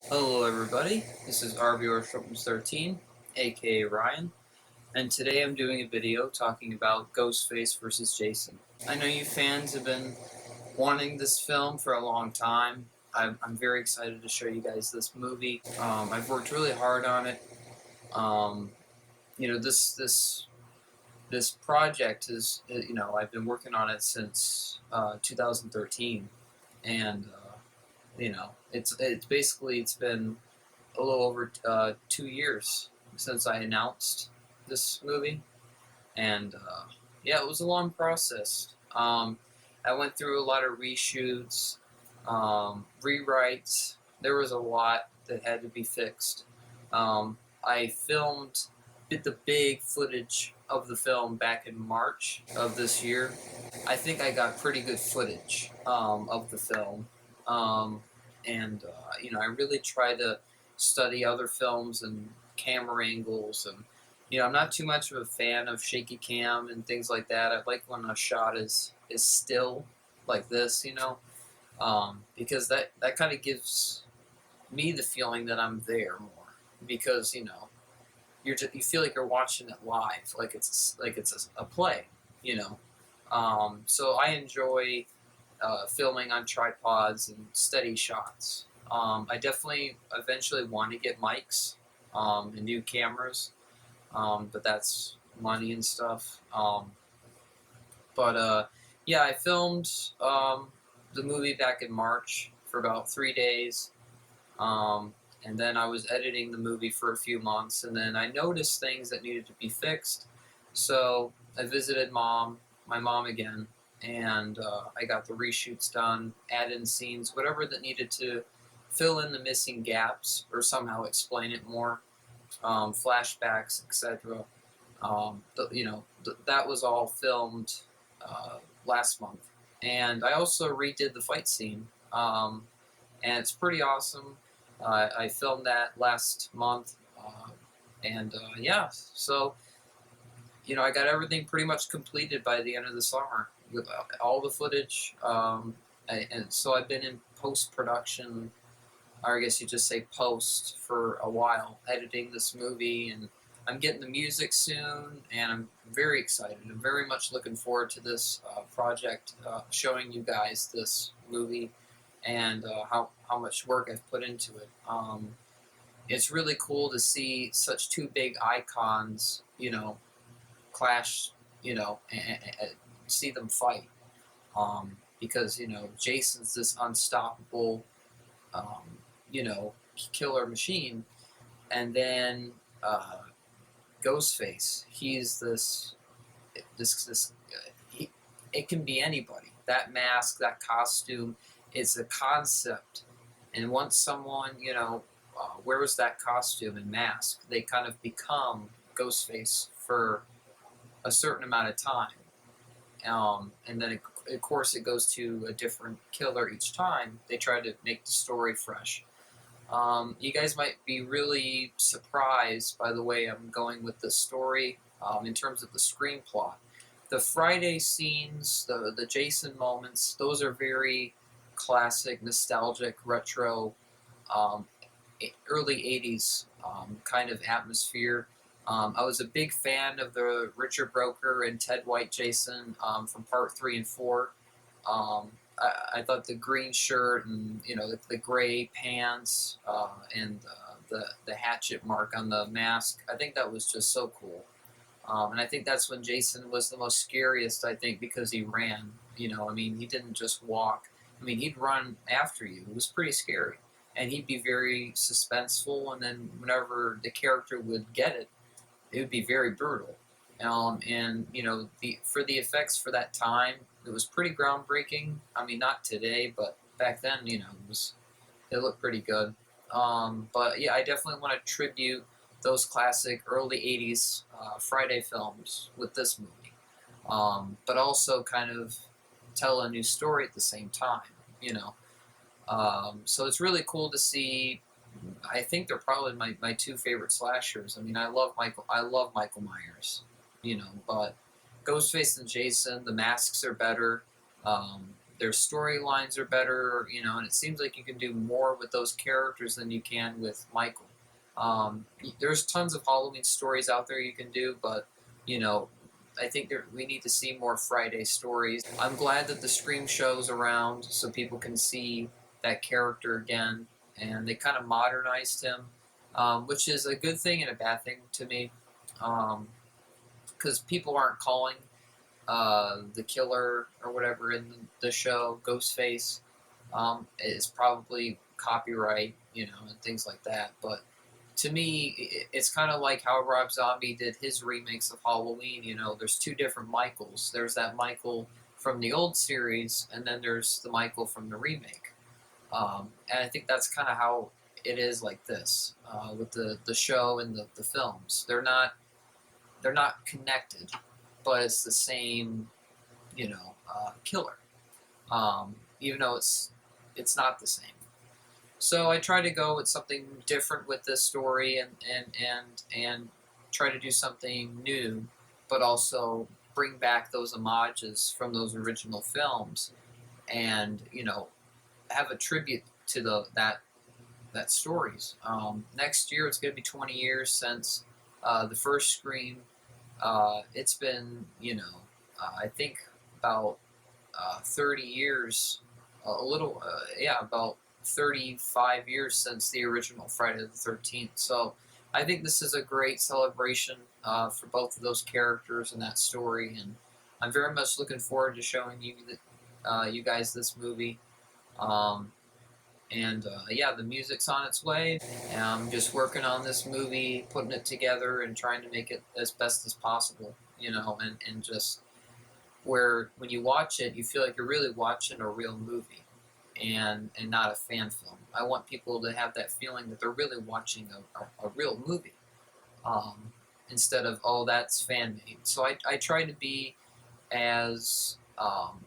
Hello everybody, this is RVR13, aka Ryan, and today I'm doing a video talking about Ghostface vs. Jason. I know you fans have been wanting this film for a long time. I'm very excited to show you guys this movie. I've worked really hard on it. Um, this project is, I've been working on it since 2013, and it's been a little over 2 years since I announced this movie, and yeah, it was a long process. I went through a lot of reshoots, rewrites. There was a lot that had to be fixed. I filmed the big footage of the film back in March of this year. I think I got pretty good footage of the film, um, and I really try to study other films and camera angles, and I'm not too much of a fan of shaky cam and things like that. I like when a shot is still like this, because that kind of gives me the feeling that I'm there more, because you feel like you're watching it live, like it's a play, you know. So I enjoy filming on tripods and steady shots. I definitely eventually want to get mics and new cameras, but that's money and stuff. But yeah, I filmed the movie back in March for about 3 days. Um, and then I was editing the movie for a few months, and then I noticed things that needed to be fixed. So I visited my mom again, and I got the reshoots done, add in scenes, whatever that needed to fill in the missing gaps or somehow explain it more, flashbacks, etc. That was all filmed last month, and I also redid the fight scene, and it's pretty awesome. I filmed that last month, and yeah, so I got everything pretty much completed by the end of the summer with all the footage, and so I've been in post production, or I guess you just say post, for a while, editing this movie, and I'm getting the music soon, and I'm very excited. I'm very much looking forward to this project, showing you guys this movie and how much work I've put into it. It's really cool to see such two big icons, clash, and see them fight. Because Jason's this unstoppable, um, you know, killer machine, and then uh, Ghostface, he's this. He, it can be anybody. That mask, that costume, it's a concept, and once someone wears that costume and mask, they kind of become Ghostface for a certain amount of time, and then of course it goes to a different killer each time. They try to make the story fresh. You guys might be really surprised by the way I'm going with the story, in terms of the screen plot. The Friday scenes, the Jason moments, those are very classic, nostalgic, retro, um, early 80s kind of atmosphere. I was a big fan of the Richard Broker and Ted White Jason from part 3 and 4. I thought the green shirt and the gray pants, and the hatchet mark on the mask, I think that was just so cool. And I think that's when Jason was the most scariest, I think, because he ran. I mean, he didn't just walk. I mean, he'd run after you. It was pretty scary. And he'd be very suspenseful, and then whenever the character would get it, it would be very brutal. And for the effects for that time, it was pretty groundbreaking. I mean, not today, but back then, it looked pretty good. But yeah, I definitely want to tribute those classic early '80s Friday films with this movie, but also kind of tell a new story at the same time. You know, so it's really cool to see. I think they're probably my two favorite slashers. I mean, I love Michael Myers, but Ghostface and Jason, the masks are better. their storylines are better, and it seems like you can do more with those characters than you can with Michael. There's tons of Halloween stories out there you can do, but you know, I think we need to see more Friday stories. I'm glad that the Scream show's around so people can see that character again, and they kind of modernized him, which is a good thing and a bad thing to me, because people aren't calling the killer or whatever in the show Ghostface. Is probably copyright, and things like that. But to me, it's kind of like how Rob Zombie did his remakes of Halloween. There's two different Michaels. There's that Michael from the old series, and then there's the Michael from the remake. And I think that's kind of how it is like this with the show and the films. They're not connected, but it's the same, killer. Even though it's not the same. So I try to go with something different with this story and try to do something new, but also bring back those homages from those original films, and have a tribute to that stories. Next year it's going to be 20 years since the first Scream. It's been I think about 30 years, about 35 years since the original Friday the 13th. So I think this is a great celebration for both of those characters and that story, and I'm very much looking forward to showing you guys this movie. The music's on its way. And I'm just working on this movie, putting it together, and trying to make it as best as possible. And just where when you watch it, you feel like you're really watching a real movie, and not a fan film. I want people to have that feeling that they're really watching a real movie, instead of, oh, that's fan made. So I try to be as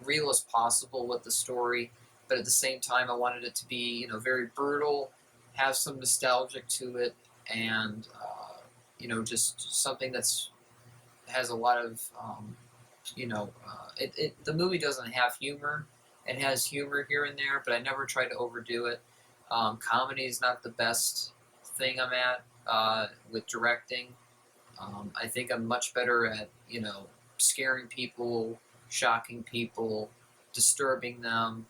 real as possible with the story, but at the same time I wanted it to be very brutal, have some nostalgic to it, and just something that's has a lot of the movie doesn't have humor. It has humor here and there, but I never try to overdo it. Comedy is not the best thing I'm at with directing. I think I'm much better at scaring people, shocking people, disturbing them,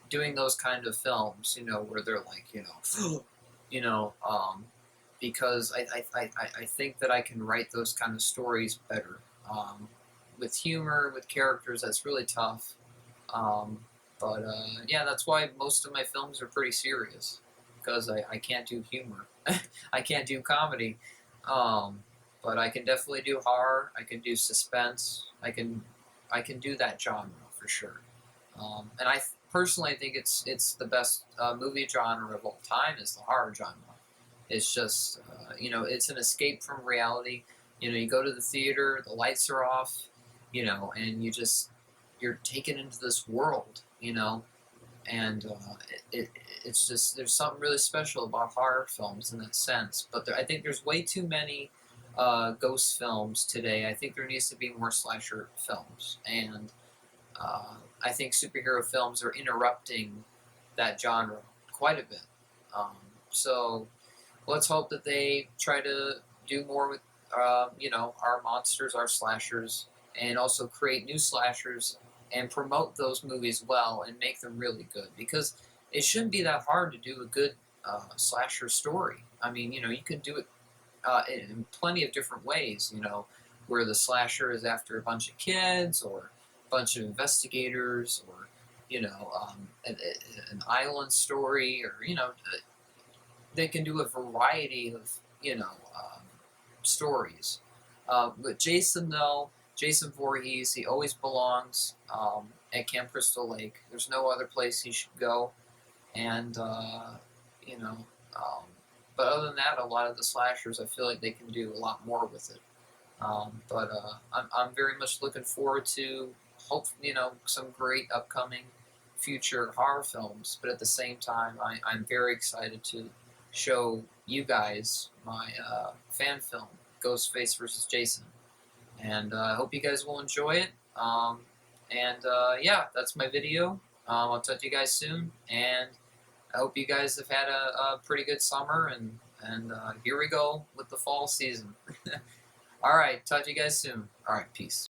doing those kind of films. Where they're like because I think that I can write those kind of stories better. With humor, with characters, that's really tough. That's why most of my films are pretty serious, because I can't do humor. I can't do comedy. But I can definitely do horror. I can do suspense. I can do that genre for sure. And personally think it's the best movie genre of all time is the horror genre. It's just it's an escape from reality. You go to the theater, the lights are off, and you're taken into this world, and it's just there's something really special about horror films in that sense. But I think there's way too many ghost films today. I think there needs to be more slasher films, and I think superhero films are interrupting that genre quite a bit. So let's hope that they try to do more with our monsters, our slashers, and also create new slashers and promote those movies well and make them really good, because it shouldn't be that hard to do a good slasher story. I mean, you can do it in plenty of different ways, where the slasher is after a bunch of kids or a bunch of investigators, or an island story, or they can do a variety of stories. But Jason, though, Jason Voorhees, he always belongs at Camp Crystal Lake. There's no other place he should go. And, but other than that, a lot of the slashers, I feel like they can do a lot more with it. I'm very much looking forward to, some great upcoming future horror films. But at the same time, I'm very excited to show you guys my fan film, Ghostface vs. Jason. And I hope you guys will enjoy it. That's my video. I'll talk to you guys soon, and I hope you guys have had a pretty good summer, and here we go with the fall season. All right, talk to you guys soon. All right, peace.